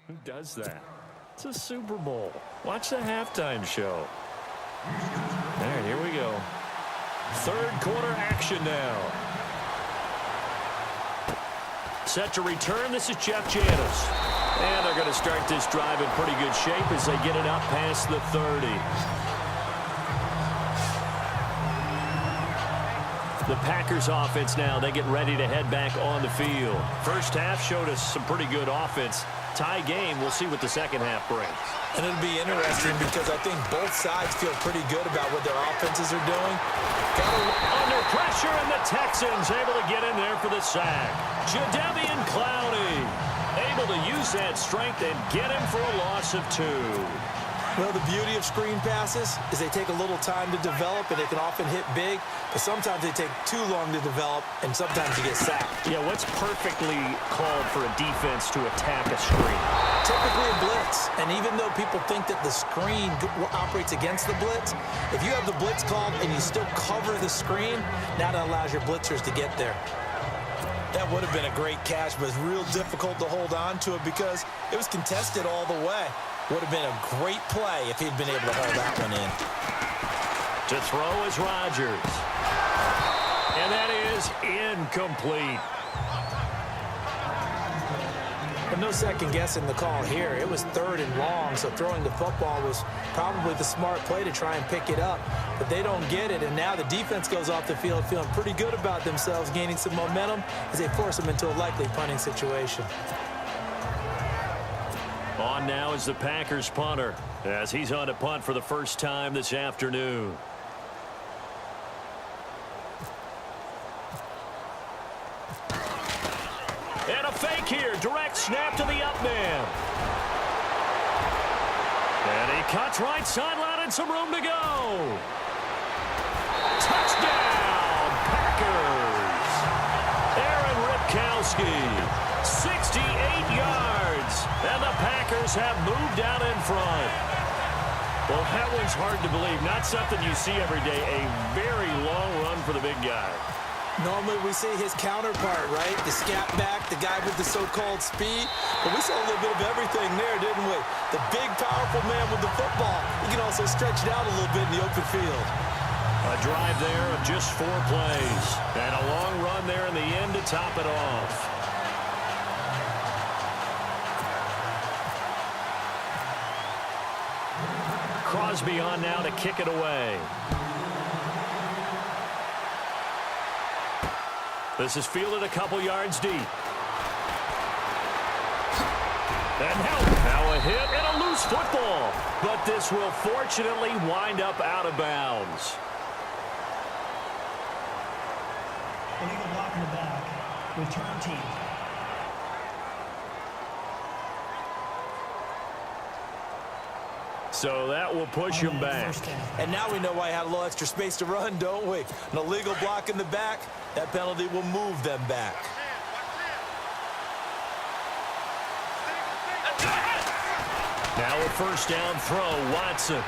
Who does that? It's a Super Bowl. Watch the halftime show. All right, here we go. Third quarter action now. Set to return. This is Jeff Janis. And they're going to start this drive in pretty good shape as they get it up past the 30. The Packers offense now, they get ready to head back on the field. First half showed us some pretty good offense. Tie game, we'll see what the second half brings. And it'll be interesting because I think both sides feel pretty good about what their offenses are doing. Under pressure, and the Texans able to get in there for the sack. Jadeveon Clowney able to use that strength and get him for a loss of 2. Well, the beauty of screen passes is they take a little time to develop, and they can often hit big, but sometimes they take too long to develop, and sometimes you get sacked. Yeah, what's perfectly called for a defense to attack a screen? Typically a blitz, and even though people think that the screen operates against the blitz, if you have the blitz called and you still cover the screen, now that allows your blitzers to get there. That would have been a great catch, but it's real difficult to hold on to it because it was contested all the way. Would have been a great play if he'd been able to hold that one in. To throw is Rodgers. And that is incomplete. But no second guessing the call here. It was 3rd and long, so throwing the football was probably the smart play to try and pick it up. But they don't get it, and now the defense goes off the field feeling pretty good about themselves, gaining some momentum as they force them into a likely punting situation. On now is the Packers punter as he's on to punt for the first time this afternoon. And a fake here. Direct snap to the up man. And he cuts right sideline and some room to go. Touchdown, Packers. Aaron Ripkowski. 68 yards, and the Packers have moved out in front. Well, that one's hard to believe. Not something you see every day. A very long run for the big guy. Normally we see his counterpart, right? The scat back, the guy with the so-called speed. But we saw a little bit of everything there, didn't we? The big, powerful man with the football. He can also stretch it out a little bit in the open field. A drive there of just 4 plays. And a long run there in the end to top it off. Crosby on now to kick it away. This is fielded a couple yards deep. And now a hit and a loose football. But this will fortunately wind up out of bounds. Illegal block in the back. Return team. So that will push him back. And now we know why he had a little extra space to run, don't we? An illegal block in the back, that penalty will move them back. Now a first down throw, Watson.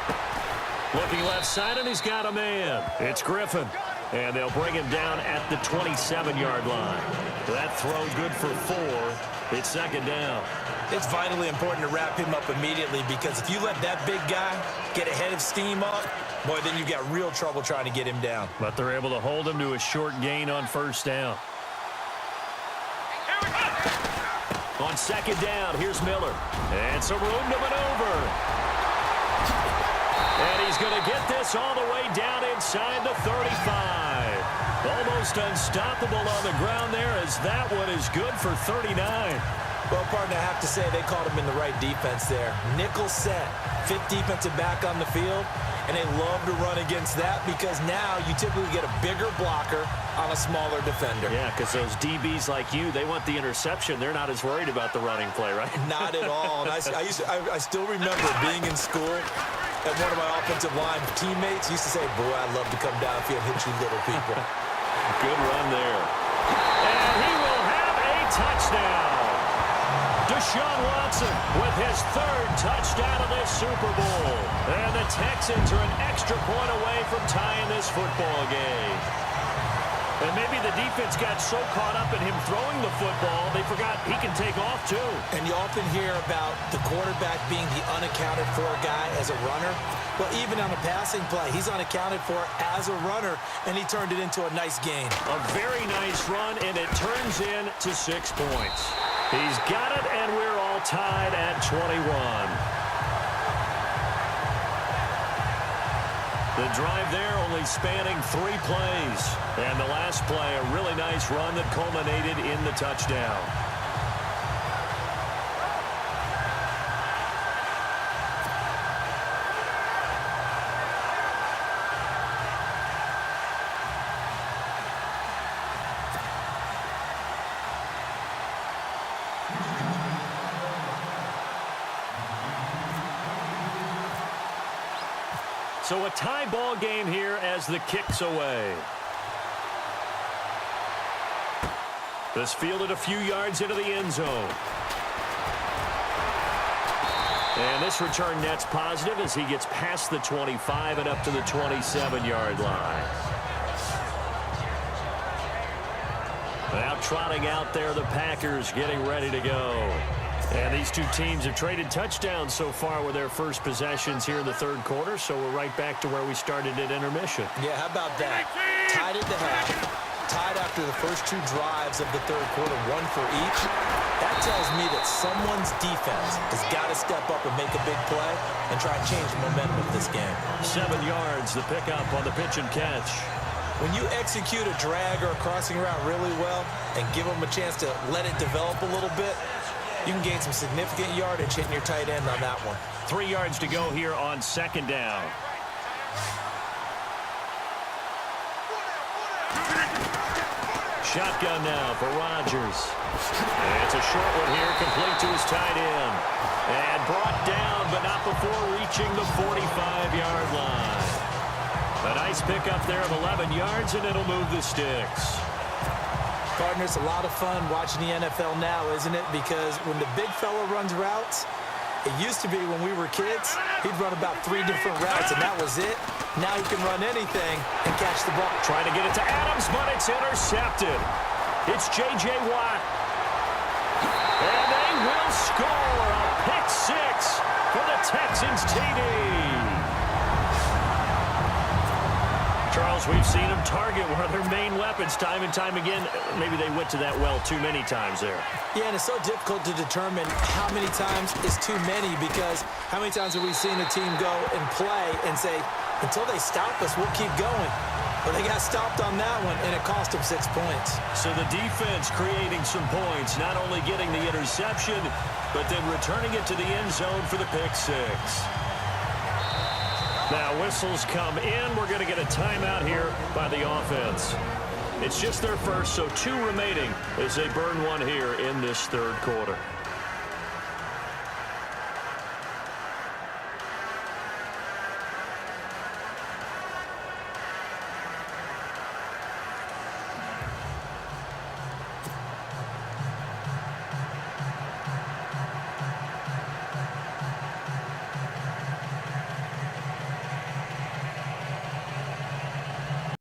Looking left side, and he's got a man. It's Griffin. And they'll bring him down at the 27-yard line. That throw good for 4. It's second down. It's vitally important to wrap him up immediately because if you let that big guy get a head of steam up, boy, then you've got real trouble trying to get him down. But they're able to hold him to a short gain on first down. On second down, here's Miller. And some room to maneuver. And he's going to get this all the way down inside the 35. Almost unstoppable on the ground there as that one is good for 39. Well, partner, I have to say they caught him in the right defense there. Nickel set, 5th defensive back on the field, and they love to run against that because now you typically get a bigger blocker on a smaller defender. Yeah, because those DBs like you, they want the interception. They're not as worried about the running play, right? Not at all. And I still remember being in school, and one of my offensive line teammates used to say, boy, I'd love to come downfield and hit you little people. Good run there. And he will have a touchdown. Deshaun Watson with his 3rd touchdown of this Super Bowl. And the Texans are an extra point away from tying this football game. And maybe the defense got so caught up in him throwing the football, they forgot he can take off too. And you often hear about the quarterback being the unaccounted for guy as a runner. Well, even on a passing play, he's unaccounted for as a runner, and he turned it into a nice gain. A very nice run, and it turns into 6 points. He's got it, and we're all tied at 21. The drive there only spanning 3 plays. And the last play, a really nice run that culminated in the touchdown. So a tie ball game here as the kick's away. This fielded a few yards into the end zone. And this return net's positive as he gets past the 25 and up to the 27-yard line. Now trotting out there, the Packers getting ready to go. And these two teams have traded touchdowns so far with their first possessions here in the third quarter, so we're right back to where we started at intermission. Yeah, how about that? Tied at the half, tied after the first 2 drives of the third quarter, 1 for each. That tells me that someone's defense has got to step up and make a big play and try and change the momentum of this game. 7 yards, the pickup on the pitch and catch. When you execute a drag or a crossing route really well and give them a chance to let it develop a little bit, you can gain some significant yardage hitting your tight end on that one. 3 yards to go here on second down. Shotgun now for Rodgers. And it's a short one here, complete to his tight end. And brought down, but not before reaching the 45-yard line. A nice pickup there of 11 yards, and it'll move the sticks. Partner, it's a lot of fun watching the NFL now, isn't it? Because when the big fella runs routes, it used to be when we were kids, he'd run about 3 different routes, and that was it. Now he can run anything and catch the ball. Trying to get it to Adams, but it's intercepted. It's J.J. Watt. And they will score a pick 6 for the Texans TD. Charles, we've seen them target one of their main weapons time and time again. Maybe they went to that well too many times there. Yeah, and it's so difficult to determine how many times is too many, because how many times have we seen a team go and play and say, until they stop us, we'll keep going. But they got stopped on that one, and it cost them 6 points. So the defense creating some points, not only getting the interception, but then returning it to the end zone for the pick 6. Now whistles come in. We're going to get a timeout here by the offense. It's just their first, so 2 remaining as they burn one here in this third quarter.